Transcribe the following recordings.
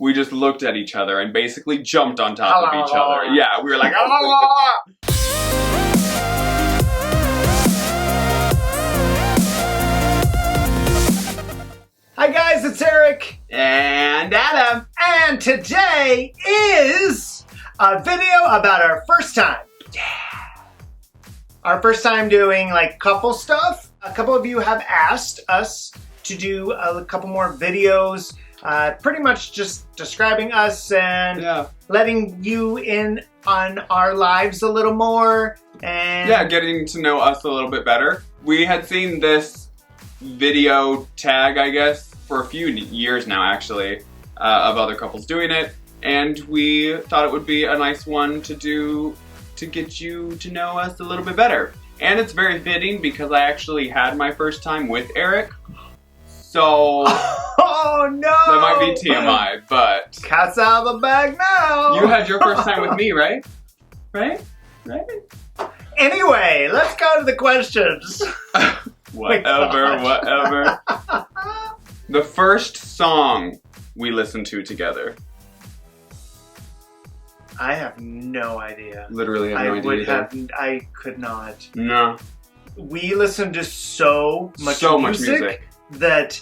we just looked at each other and basically jumped on top of each other. Yeah, we were like, ah! Hi guys, it's Eric. And Adam. And today is a video about our first time. Yeah. Our first time doing like couple stuff. A couple of you have asked us to do a couple more videos, pretty much just describing us and letting you in on our lives a little more. And yeah, getting to know us a little bit better. We had seen this video tag, I guess, for a few years now, actually, of other couples doing it, and we thought it would be a nice one to do to get you to know us a little bit better. And it's very fitting because I actually had my first time with Eric, so oh no, that might be TMI, but cat's out of the bag now. You had your first time with me, right? Right? Anyway, let's go to the questions. Whatever. The first song we listened to together. I have no idea. Literally have no idea either. I could not. No. We listened to so much music that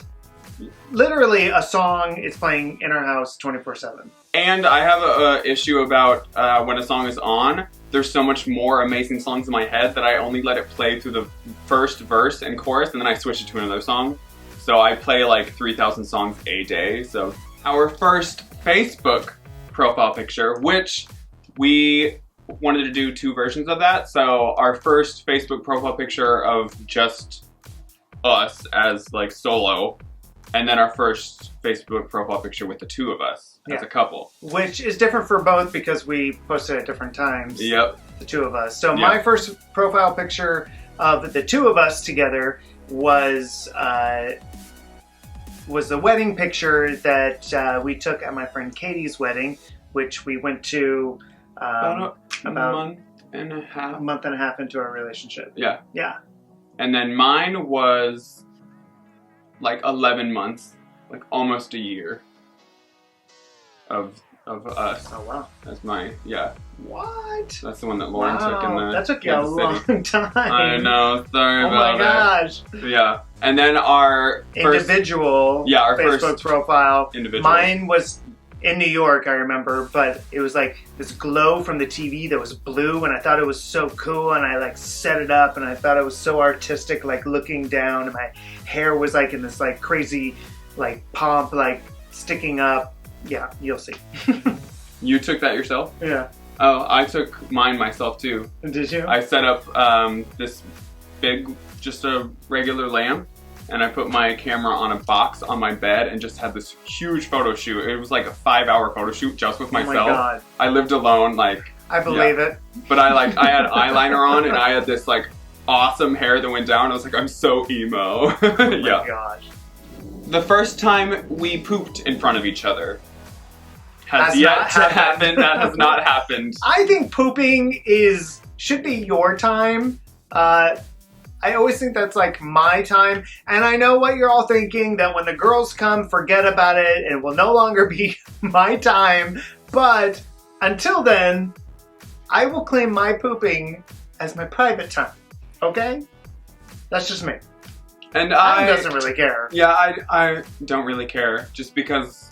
literally a song is playing in our house 24/7. And I have a issue about when a song is on, there's so much more amazing songs in my head that I only let it play through the first verse and chorus, and then I switch it to another song. So I play like 3,000 songs a day. So our first Facebook profile picture, which we wanted to do 2 versions of that. So our first Facebook profile picture of just us as like solo, and then our first Facebook profile picture with the 2 of us as a couple. Which is different for both because we posted at different times. Yep. The 2 of us. So my first profile picture of the 2 of us together was the wedding picture that we took at my friend Katie's wedding, which we went to about a month and a half into our relationship. Yeah. Yeah. And then mine was like 11 months, like almost a year of us. Oh wow. That's my, What? That's the one that Lauren took in the That took you a long time. I know, sorry about Oh my gosh. Yeah. And then our first individual our Facebook first profile. Individual. Mine was in New York, I remember, but it was like this glow from the TV that was blue, and I thought it was so cool, and I like set it up, and I thought it was so artistic, like looking down, and my hair was like in this like crazy like pomp, like sticking up. Yeah, you'll see. You took that yourself? Yeah. Oh, I took mine myself too. Did you? I set up this big, just a regular lamp, and I put my camera on a box on my bed and just had this huge photo shoot. It was like a 5-hour photo shoot just with myself. Oh my God. I lived alone, like. I believe it. But I had eyeliner on, and I had this like awesome hair that went down. I was like, I'm so emo. Oh my gosh. The first time we pooped in front of each other has yet to happen. That has not happened. I think pooping should be your time. I always think that's like my time, and I know what you're all thinking, that when the girls come, forget about it, it will no longer be my time, but until then, I will claim my pooping as my private time, okay? That's just me. And Adam doesn't really care. Yeah, I don't really care, just because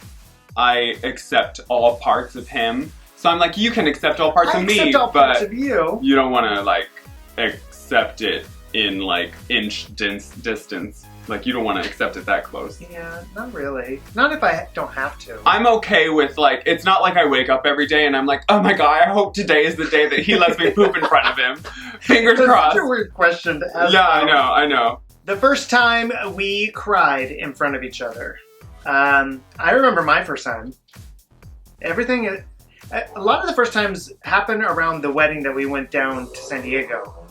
I accept all parts of him. So I'm like, you can accept all parts of me, accept all but parts of you don't want to like accept it in like inch distance. Like you don't want to accept it that close. Yeah, not really. Not if I don't have to. I'm okay with like, it's not like I wake up every day and I'm like, oh my God, I hope today is the day that he lets me poop in front of him. Fingers crossed. That's such a weird question to ask. Yeah, I know. The first time we cried in front of each other. I remember my first time. A lot of the first times happened around the wedding that we went down to San Diego.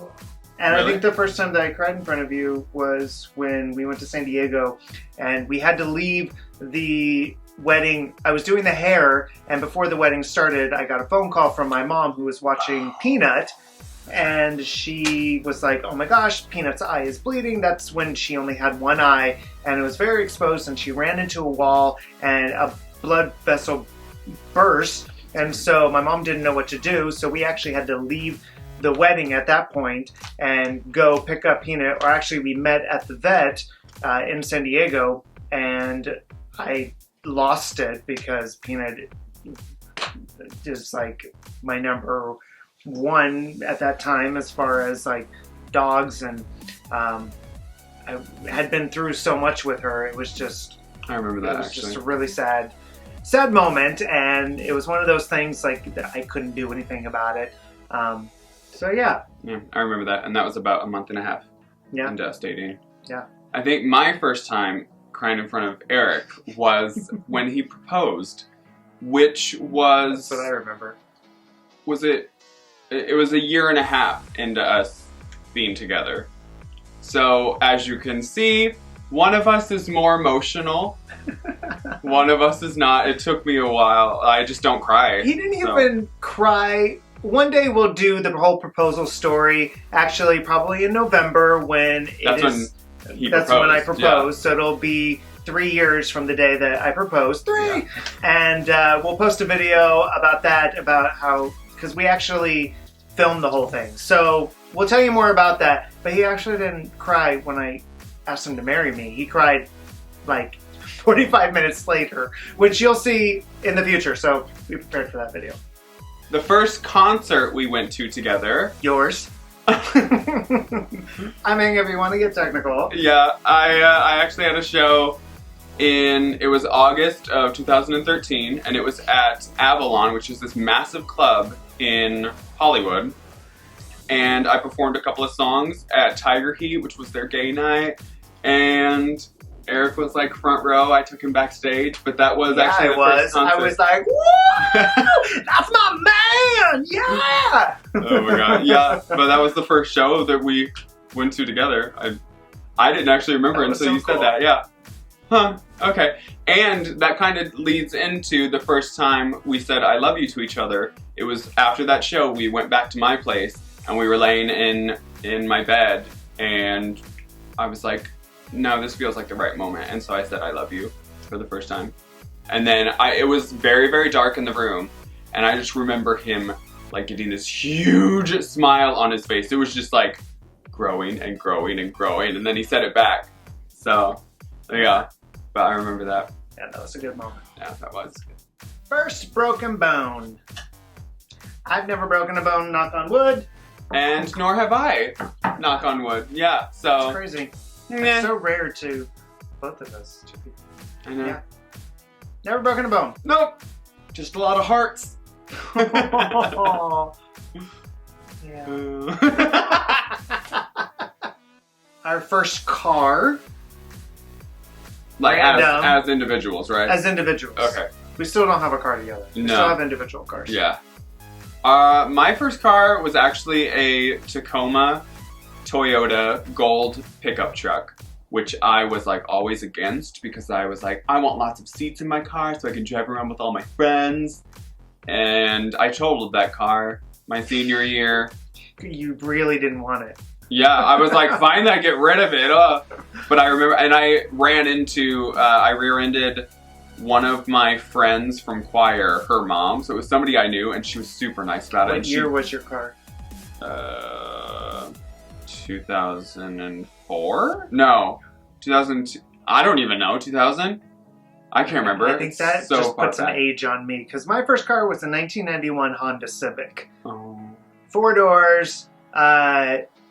And really? I think the first time that I cried in front of you was when we went to San Diego and we had to leave the wedding. I was doing the hair, and before the wedding started, I got a phone call from my mom who was watching Peanut, and she was like, oh my gosh, Peanut's eye is bleeding. That's when she only had one eye, and it was very exposed, and she ran into a wall, and a blood vessel burst. And so my mom didn't know what to do. So we actually had to leave the wedding at that point and go pick up Peanut. Or actually, we met at the vet in San Diego, and I lost it because Peanut is like my number one at that time as far as like dogs, and I had been through so much with her. It was just, I remember that. It was actually just a really sad moment, and it was one of those things like that I couldn't do anything about it. So yeah, I remember that, and that was about a month and a half. Yeah, and devastating. Yeah, I think my first time crying in front of Eric was when he proposed, which was... That's what I remember. Was it... It was a year and a half into us being together. So, as you can see, one of us is more emotional. One of us is not. It took me a while. I just don't cry. He didn't even cry. One day we'll do the whole proposal story. Actually, probably in November when That's when I proposed. Yeah. So it'll be 3 years from the day that I proposed. 3! Yeah. And we'll post a video about that, about how, because we actually filmed the whole thing. So we'll tell you more about that. But he actually didn't cry when I asked him to marry me. He cried like 45 minutes later, which you'll see in the future. So be prepared for that video. The first concert we went to together. Yours. I mean, if you want to get technical. Yeah, I actually had a show it was August of 2013, and it was at Avalon, which is this massive club in Hollywood. And I performed a couple of songs at Tiger Heat, which was their gay night. And Eric was like front row. I took him backstage, but that was actually the first concert. I was like, whoa, that's my man, yeah. Oh my god, yeah. But that was the first show that we went to together. I didn't actually remember until you said that. Yeah. Huh. Okay. And that kind of leads into the first time we said I love you to each other. It was after that show. We went back to my place and we were laying in my bed, and I was like, no, this feels like the right moment. And so I said I love you for the first time. And then it was very, very dark in the room, and I just remember him like getting this huge smile on his face. It was just like growing and growing and growing, and then he said it back. So yeah, but I remember that. Yeah, that was a good moment. Yeah, that was good. First broken bone. I've never broken a bone, knock on wood. And nor have I, knock on wood. Yeah, so. It's crazy. It's so rare to both of us. I know. Yeah. Never broken a bone. Nope. Just a lot of hearts. Yeah. Our first car. Like as individuals, right? As individuals. Okay. We still don't have a car together. We still have individual cars. Yeah. My first car was actually a Tacoma Toyota gold pickup truck, which I was like always against because I was like, I want lots of seats in my car so I can drive around with all my friends. And I totaled that car my senior year. You really didn't want it. Yeah, I was like, fine, then get rid of it. But I remember, and I I rear-ended one of my friends from choir, her mom. So it was somebody I knew, and she was super nice about it. What year was your car? 2004? No, 2002. I don't even know. 2000? I can't remember. I think that just puts an age on me, because my first car was a 1991 Honda Civic. Oh. 4 doors.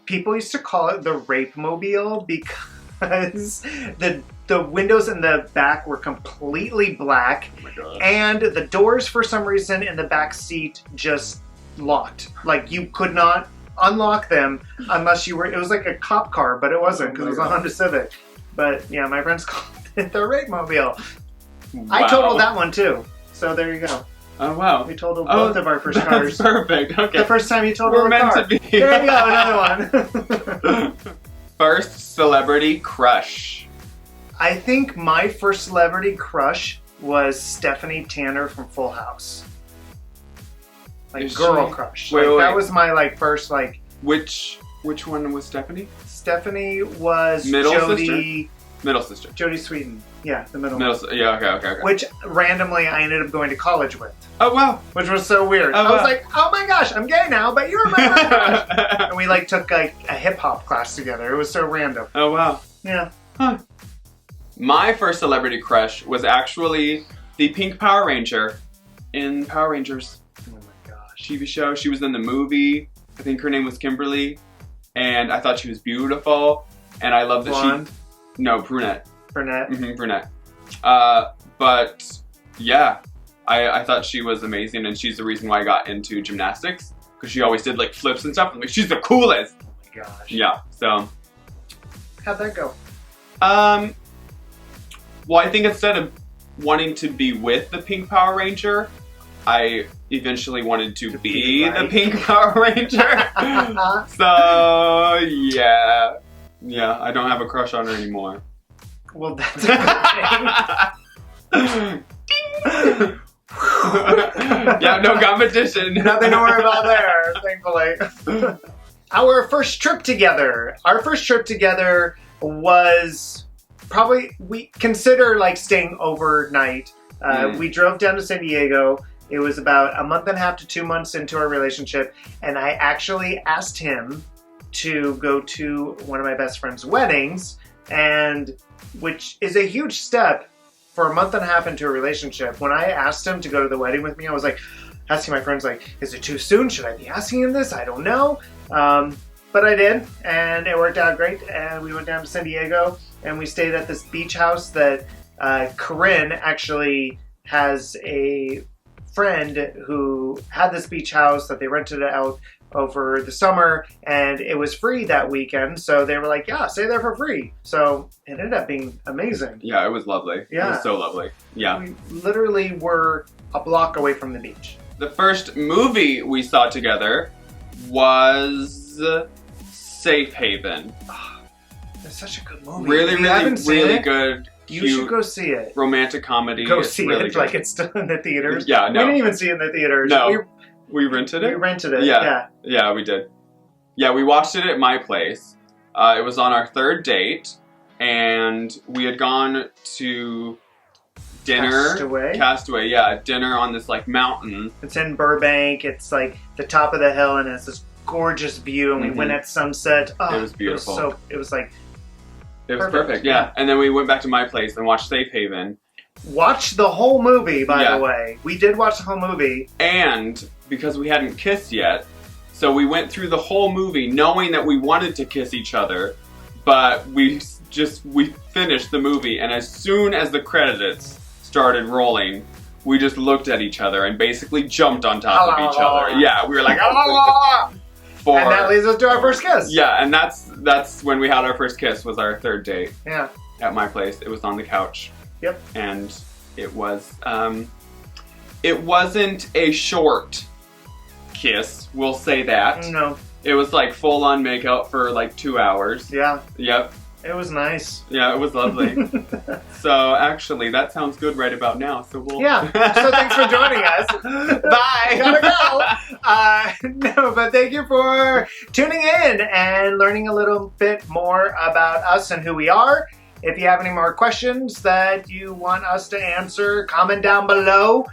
People used to call it the rape mobile because the windows in the back were completely black, oh my gosh, and the doors for some reason in the back seat just locked. Like you could not unlock them unless you were. It was like a cop car, but it wasn't because it was a Honda Civic. But yeah, my friends called it the rape mobile. Wow. I totaled that one too. So there you go. Oh wow. We totaled both of our first cars. Perfect. Okay. The first time you totaled a car. We're meant to be. There you go, another one. First celebrity crush. I think my first celebrity crush was Stephanie Tanner from Full House. Like girl crush. Wait. That was my first Which one was Stephanie? Stephanie was Middle Jodie. Middle sister. Jodie Sweetin. Yeah, the middle Middle, one. yeah, okay. Which randomly I ended up going to college with. Oh, wow. Which was so weird. I was like, oh my gosh, I'm gay now, but you're my crush. And we like took like a hip hop class together. It was so random. Oh, wow. Yeah. Huh. My first celebrity crush was actually the Pink Power Ranger in Power Rangers. Oh my gosh. TV show. She was in the movie. I think her name was Kimberly. And I thought she was beautiful. And I love that Blonde? No, brunette. Brunette. Mm-hmm, brunette. But yeah, I thought she was amazing, and she's the reason why I got into gymnastics, because she always did like flips and stuff. I'm like, she's the coolest. Oh my gosh. Yeah. So. How'd that go? Well, I think instead of wanting to be with the Pink Power Ranger, I eventually wanted to be the Pink Power Ranger. So yeah, I don't have a crush on her anymore. Well, that's a good thing. Yeah, no competition. Nothing to worry about there, thankfully. Our first trip together was probably, we consider like staying overnight. We drove down to San Diego. It was about a month and a half to 2 months into our relationship, and I actually asked him to go to one of my best friend's weddings, and which is a huge step for a month and a half into a relationship. When I asked him to go to the wedding with me, I was like, asking my friends, like, is it too soon? Should I be asking him this? I don't know. But I did, and it worked out great. And we went down to San Diego, and we stayed at this beach house that Corinne actually has a friend who had this beach house that they rented it out over the summer, and it was free that weekend, so they were like, yeah, stay there for free. So it ended up being amazing. Yeah, it was lovely. Yeah. It was so lovely. Yeah. We literally were a block away from the beach. The first movie we saw together was Safe Haven. It's such a good movie. Really good. You should go see it. Romantic comedy. Go it's see really it good. Like it's still in the theaters. Yeah, no. We didn't even see it in the theaters. No. We rented it? We rented it, yeah. Yeah, we did. Yeah, we watched it at my place. It was on our third date, and we had gone to dinner. Castaway, yeah. Dinner on this, like, mountain. It's in Burbank. It's, like, the top of the hill, and it's this gorgeous view, and we went at sunset. Oh, it was beautiful. It was perfect, yeah. And then we went back to my place and watched Safe Haven. Watched the whole movie, by the way. We did watch the whole movie. And because we hadn't kissed yet, so we went through the whole movie knowing that we wanted to kiss each other, but we finished the movie, and as soon as the credits started rolling, we just looked at each other and basically jumped on top of each other. Yeah, we were like, and that leads us to our first kiss. Yeah, and that's when we had our first kiss, was our third date. Yeah. At my place. It was on the couch. Yep. And it was, it wasn't a short kiss, we'll say that. No. It was like full on makeout for like 2 hours. Yeah. Yep. It was nice. Yeah, it was lovely. So actually, that sounds good right about now. So we'll. Yeah. So thanks for joining us. Bye. Gotta go. No, but thank you for tuning in and learning a little bit more about us and who we are. If you have any more questions that you want us to answer, comment down below.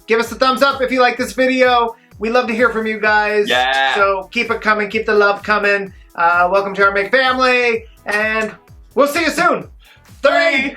Give us a thumbs up if you like this video. We love to hear from you guys. Yeah. So keep it coming. Keep the love coming. Welcome to our McFamily. And we'll see you soon. 3,